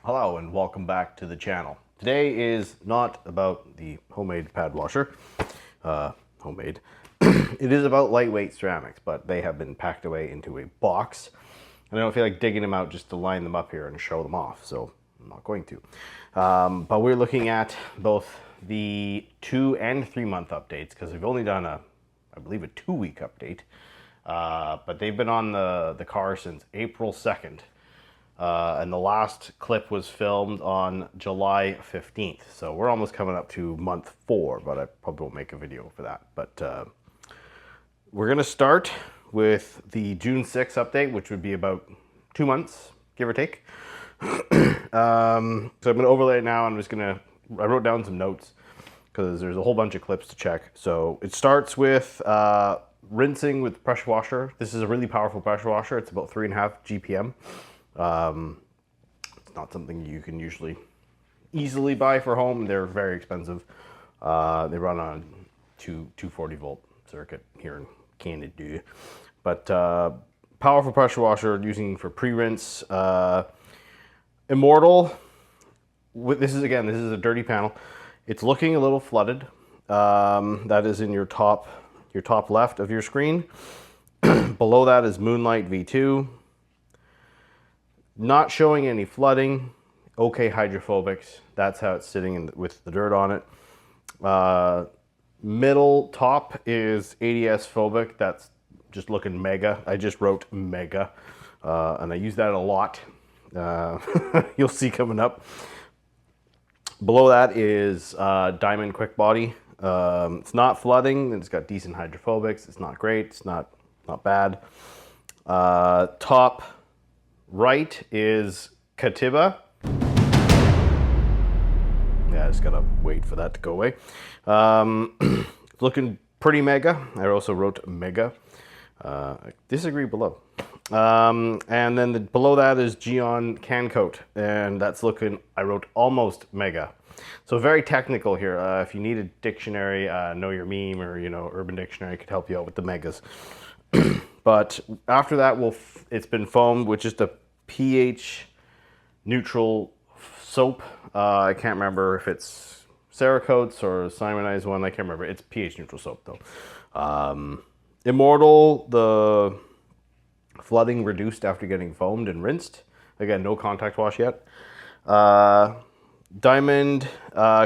Hello and welcome back to the channel. Today is not about the homemade pad washer, homemade. It is about lightweight ceramics, but they have been packed away into a box. And I don't feel like digging them out just to line them up here and show them off, so I'm not going to. But we're looking at both the 2 and 3 month updates because we've only done I believe a 2-week update. But they've been on the car since April 2nd. And the last clip was filmed on July 15th. So we're almost coming up to month 4, but I probably won't make a video for that. But we're going to start with the June 6th update, which would be about 2 months, give or take. So I'm going to overlay it now. I wrote down some notes because there's a whole bunch of clips to check. So it starts with rinsing with pressure washer. This is a really powerful pressure washer. It's about 3.5 GPM. It's not something you can usually easily buy for home. They're very expensive. They run on 240 volt circuit here in Canada. But powerful pressure washer using for pre-rinse. Immortal. This is a dirty panel. It's looking a little flooded. That is in your top left of your screen. Below that is Moonlight V2. Not showing any flooding. Okay hydrophobics. That's how it's sitting with the dirt on it. Middle top is ADS phobic. That's just looking mega. I just wrote mega. And I use that a lot. You'll see coming up. Below that is Diamond Quick Body. It's not flooding. It's got decent hydrophobics. It's not great. It's not bad. Top right is Katiba. Yeah, I just gotta wait for that to go away. Looking pretty mega. I also wrote mega. I disagree below. And then below that is Geon Can Coat, and that's looking, I wrote almost mega. So very technical here. If you need a dictionary, Know Your Meme or Urban Dictionary could help you out with the megas. But after that, it's been foamed with just a pH neutral soap. I can't remember if it's Cerakote's or Simonized one. I can't remember. It's pH neutral soap though. Immortal, the flooding reduced after getting foamed and rinsed. Again, no contact wash yet. Diamond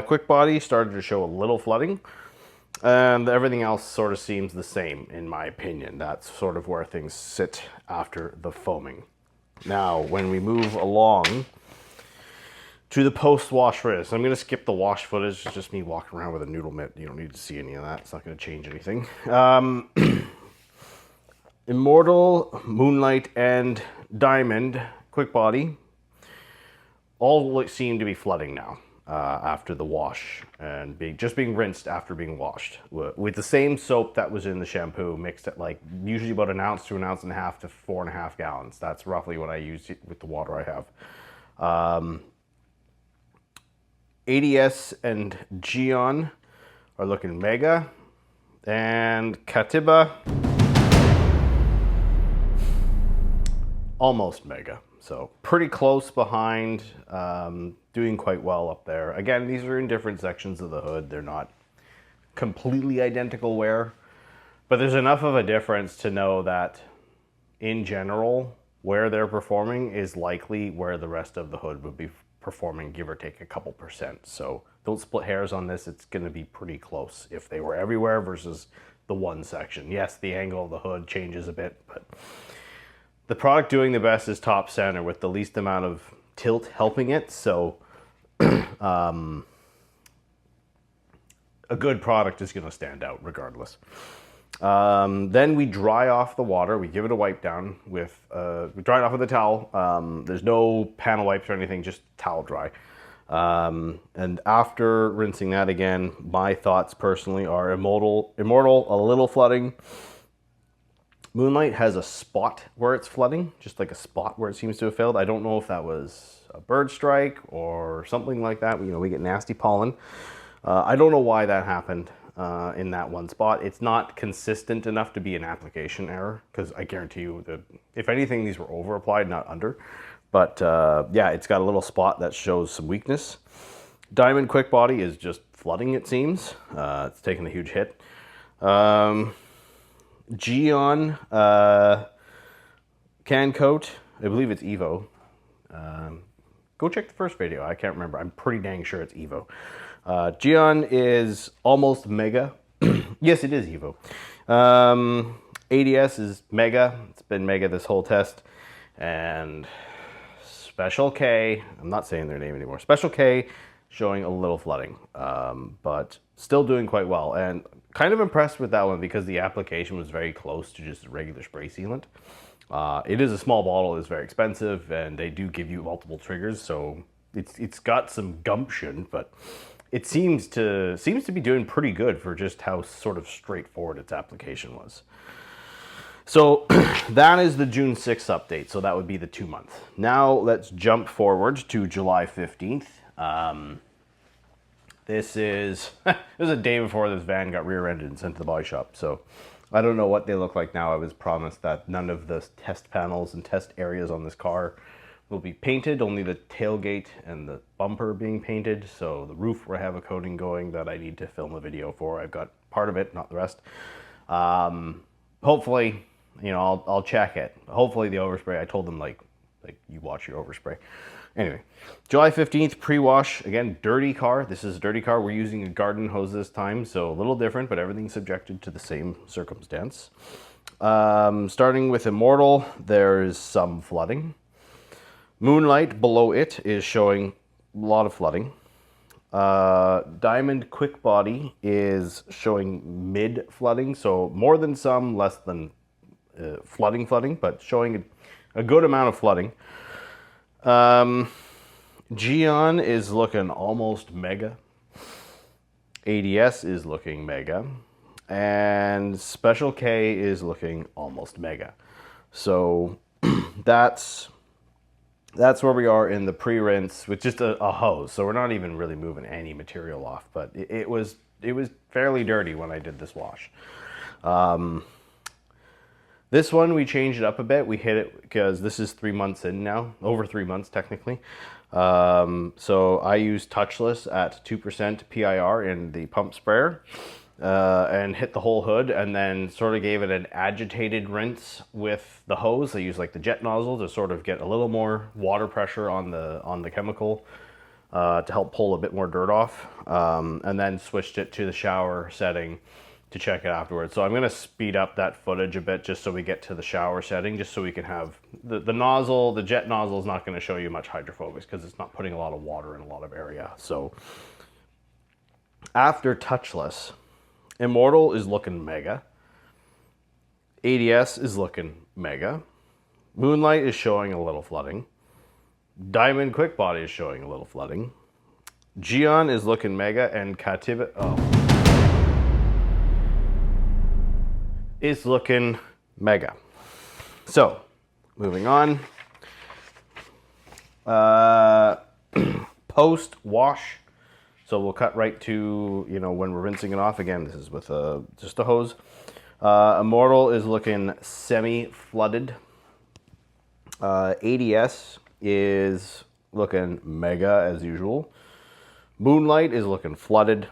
Quick Body started to show a little flooding. And everything else sort of seems the same, in my opinion. That's sort of where things sit after the foaming. Now, when we move along to the post-wash risk, I'm going to skip the wash footage. It's just me walking around with a noodle mitt. You don't need to see any of that. It's not going to change anything. Immortal, Moonlight, and Diamond Quick Body all seem to be flooding now. After the wash and being rinsed after being washed with the same soap that was in the shampoo, mixed at like usually about 1 ounce to 1.5 ounces to 4.5 gallons. That's roughly what I use with the water I have. ADS and Geon are looking mega, and Katiba almost mega. So pretty close behind, doing quite well up there. Again, these are in different sections of the hood. They're not completely identical wear, but there's enough of a difference to know that in general, where they're performing is likely where the rest of the hood would be performing, give or take a couple percent. So don't split hairs on this. It's going to be pretty close if they were everywhere versus the one section. Yes, the angle of the hood changes a bit, but the product doing the best is top center with the least amount of tilt helping it. So a good product is going to stand out regardless. Then we dry off the water. We give it a wipe down with, we dry it off with a towel. There's no panel wipes or anything, just towel dry. And after rinsing that again, my thoughts personally are Immortal a little flooding. Moonlight has a spot where it's flooding, just like a spot where it seems to have failed. I don't know if that was a bird strike or something like that. We get nasty pollen. I don't know why that happened in that one spot. It's not consistent enough to be an application error, because I guarantee you that if anything, these were over applied, not under. But yeah, it's got a little spot that shows some weakness. Diamond Quick Body is just flooding, it seems. It's taken a huge hit. Geon Can Coat, I believe it's Evo. Go check the first video. I can't remember. I'm pretty dang sure it's Evo. Geon is almost Mega. Yes, it is Evo. ADS is Mega. It's been Mega this whole test. And Special K, I'm not saying their name anymore. Special K showing a little flooding, but still doing quite well. And kind of impressed with that one because the application was very close to just regular spray sealant. It is a small bottle, it's very expensive, and they do give you multiple triggers, so it's got some gumption, but it seems to be doing pretty good for just how sort of straightforward its application was. So that is the June 6th update, so that would be the 2 month. Now let's jump forward to July 15th. This is a day before this van got rear-ended and sent to the body shop, so I don't know what they look like now. I was promised that none of the test panels and test areas on this car will be painted, only the tailgate and the bumper being painted. So the roof where I have a coating going that I need to film a video for. I've got part of it, not the rest. Hopefully, you know, I'll check it. Hopefully the overspray, I told them like you watch your overspray. Anyway, July 15th, pre-wash. Again, dirty car. This is a dirty car. We're using a garden hose this time, so a little different, but everything's subjected to the same circumstance. Starting with Immortal, there's some flooding. Moonlight, below it, is showing a lot of flooding. Diamond Quick Body is showing mid-flooding, so more than some, less than flooding, but showing a good amount of flooding. Geon is looking almost Mega. ADS is looking Mega. And Special K is looking almost Mega. So that's where we are in the pre-rinse with just a hose. So we're not even really moving any material off, but it was fairly dirty when I did this wash. This one, we changed it up a bit. We hit it because this is 3 months in now, over 3 months technically. So I used touchless at 2% PIR in the pump sprayer and hit the whole hood, and then sort of gave it an agitated rinse with the hose. I used like the jet nozzle to sort of get a little more water pressure on the chemical to help pull a bit more dirt off, and then switched it to the shower setting to check it afterwards. So I'm going to speed up that footage a bit just so we get to the shower setting, just so we can have the nozzle. The jet nozzle is not going to show you much hydrophobics because it's not putting a lot of water in a lot of area. So after touchless, Immortal is looking Mega. ADS is looking Mega. Moonlight is showing a little flooding. Diamond Quick Body is showing a little flooding. Geon is looking Mega, and Cativa is looking Mega. So, moving on. Post wash. So we'll cut right to, you know, when we're rinsing it off. Again, this is with just a hose. Immortal is looking semi-flooded. ADS is looking Mega as usual. Moonlight is looking flooded.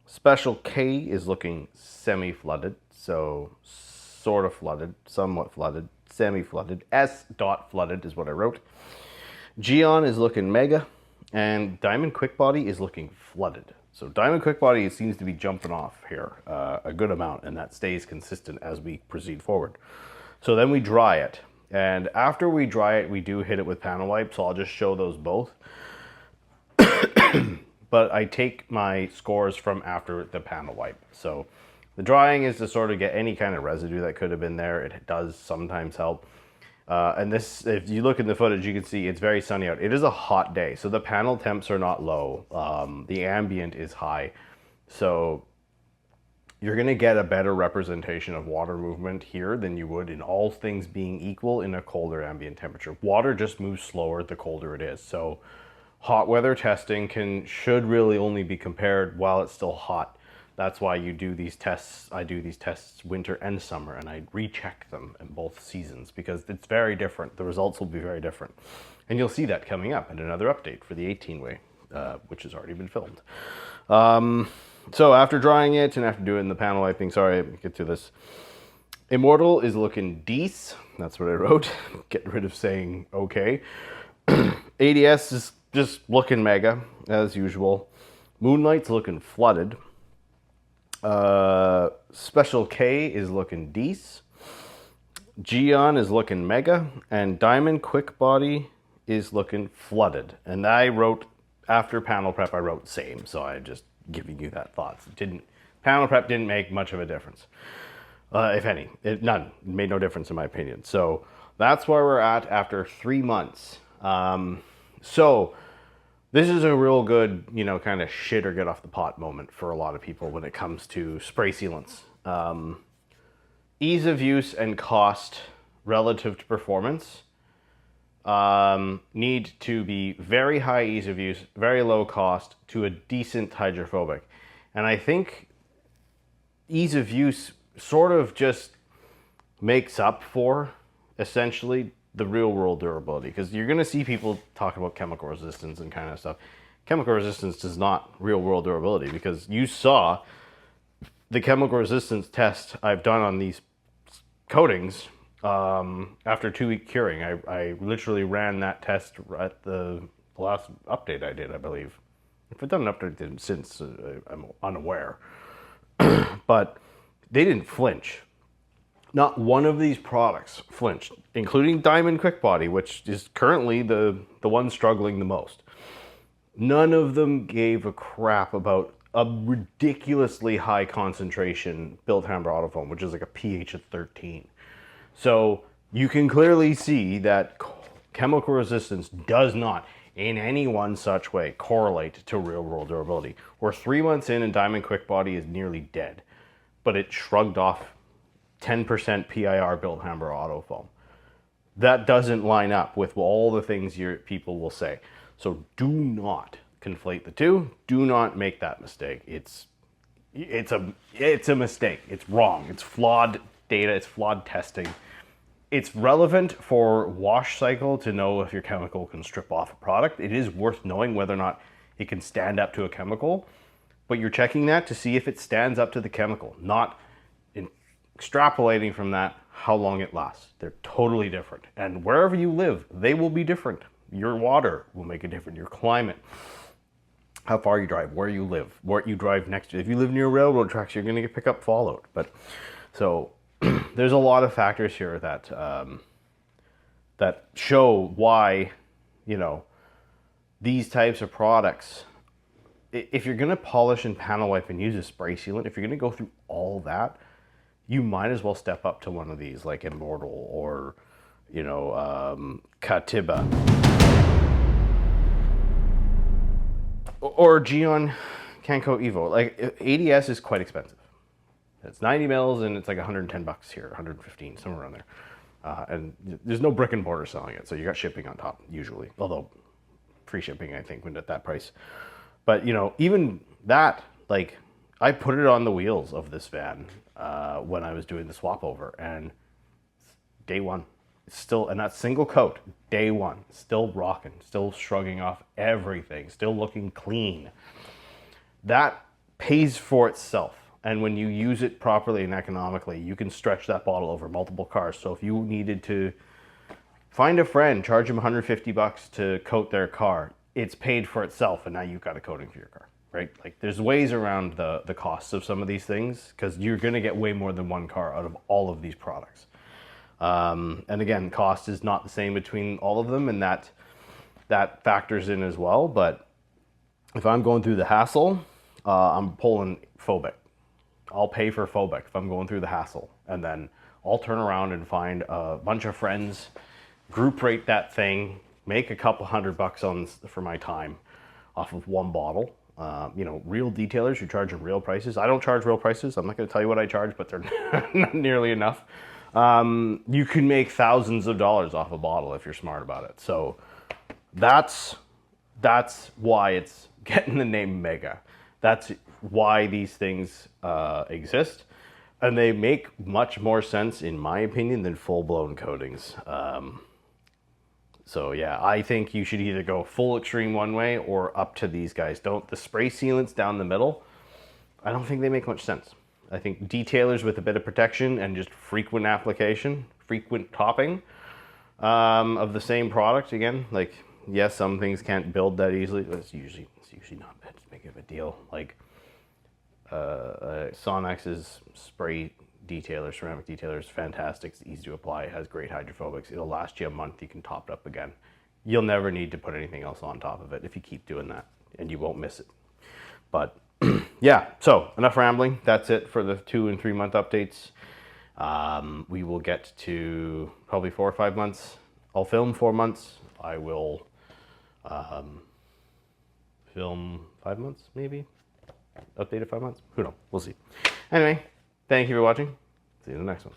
Special K is looking semi-flooded, so sort of flooded, somewhat flooded, semi-flooded. S dot flooded is what I wrote. Geon is looking Mega, and Diamond Quick Body is looking flooded. So Diamond Quick Body seems to be jumping off here a good amount, and that stays consistent as we proceed forward. So then we dry it, and after we dry it, we do hit it with panel wipe, so I'll just show those both. But I take my scores from after the panel wipe. So the drying is to sort of get any kind of residue that could have been there. It does sometimes help. And this, if you look in the footage, you can see it's very sunny out. It is a hot day, so the panel temps are not low. The ambient is high. So you're gonna get a better representation of water movement here than you would in all things being equal in a colder ambient temperature. Water just moves slower the colder it is. So hot weather testing should really only be compared while it's still hot. That's why you do these tests. I do these tests winter and summer, and I recheck them in both seasons because it's very different. The results will be very different. And you'll see that coming up in another update for the 18-way, which has already been filmed. So after drying it and after doing the panel wiping, sorry, let me get to this. Immortal is looking decent. That's what I wrote. Get rid of saying okay. ADS is just looking mega, as usual. Moonlight's looking flooded. Special K is looking decent. Geon is looking mega. And Diamond Quick Body is looking flooded. And I wrote, after panel prep, I wrote same. So I'm just giving you that thought. Panel prep didn't make much of a difference. If any. None. It made no difference in my opinion. So that's where we're at after 3 months. So this is a real good, kind of shit or get off the pot moment for a lot of people when it comes to spray sealants. Ease of use and cost relative to performance need to be very high ease of use, very low cost to a decent hydrophobic. And I think ease of use sort of just makes up for essentially the real world durability, because you're going to see people talk about chemical resistance and kind of stuff. Chemical resistance is not real world durability, because you saw the chemical resistance test I've done on these coatings after 2-week curing. I literally ran that test at the last update I did, I believe. If I've done an update since, I'm unaware. But they didn't flinch. Not one of these products flinched, including Diamond Quick Body, which is currently the one struggling the most. None of them gave a crap about a ridiculously high concentration Bilthamber Autofoam, which is like a pH of 13. So you can clearly see that chemical resistance does not, in any one such way, correlate to real world durability. We're 3 months in and Diamond Quick Body is nearly dead, but it shrugged off 10% PIR Bilthamber Autofoam. That doesn't line up with all the things people will say. So do not conflate the two. Do not make that mistake. It's a mistake. It's wrong. It's flawed data. It's flawed testing. It's relevant for wash cycle to know if your chemical can strip off a product. It is worth knowing whether or not it can stand up to a chemical, but you're checking that to see if it stands up to the chemical, not extrapolating from that how long it lasts. They're totally different. And wherever you live, they will be different. Your water will make a difference. Your climate, how far you drive, where you live, what you drive next to. If you live near railroad tracks, you're going to pick up fallout. But so there's a lot of factors here that that show why, these types of products, if you're going to polish and panel wipe and use a spray sealant, if you're going to go through all that, you might as well step up to one of these like Immortal or, Katiba. Or Geon Kanko Evo. Like, ADS is quite expensive. It's 90 mils and it's like $110 here, 115, somewhere around there. And there's no brick and mortar selling it, so you got shipping on top, usually. Although, free shipping, I think, went at that price. But, even that, like, I put it on the wheels of this van when I was doing the swap over, and day one, it's still, and that single coat, day one, still rocking, still shrugging off everything, still looking clean. That pays for itself. And when you use it properly and economically, you can stretch that bottle over multiple cars. So if you needed to find a friend, charge them $150 to coat their car, it's paid for itself, and now you've got a coating for your car. Right? Like, there's ways around the costs of some of these things, because you're going to get way more than one car out of all of these products. And again, cost is not the same between all of them, and that factors in as well. But if I'm going through the hassle, I'm pulling Phobic. I'll pay for Phobic if I'm going through the hassle, and then I'll turn around and find a bunch of friends, group rate that thing, make a couple $100 for my time off of one bottle. Real detailers who charge real prices. I don't charge real prices. I'm not going to tell you what I charge, but they're not nearly enough. You can make thousands of dollars off a bottle if you're smart about it. So that's why it's getting the name Mega. That's why these things exist. And they make much more sense, in my opinion, than full-blown coatings. So yeah, I think you should either go full extreme one way or up to these guys. Don't the spray sealants down the middle, I don't think they make much sense. I think detailers with a bit of protection and just frequent application, frequent topping of the same product, again, like, yes, some things can't build that easily, but it's usually not that big of a deal. Like Sonnax's spray detailer, ceramic detailer, is fantastic. It's easy to apply. It has great hydrophobics. It'll last you a month. You can top it up again. You'll never need to put anything else on top of it if you keep doing that, and you won't miss it. But yeah, so enough rambling. That's it for the 2 and 3 month updates. We will get to probably 4 or 5 months. I'll film 4 months. I will film 5 months, maybe. Updated 5 months. Who knows? We'll see. Anyway, thank you for watching. See you in the next one.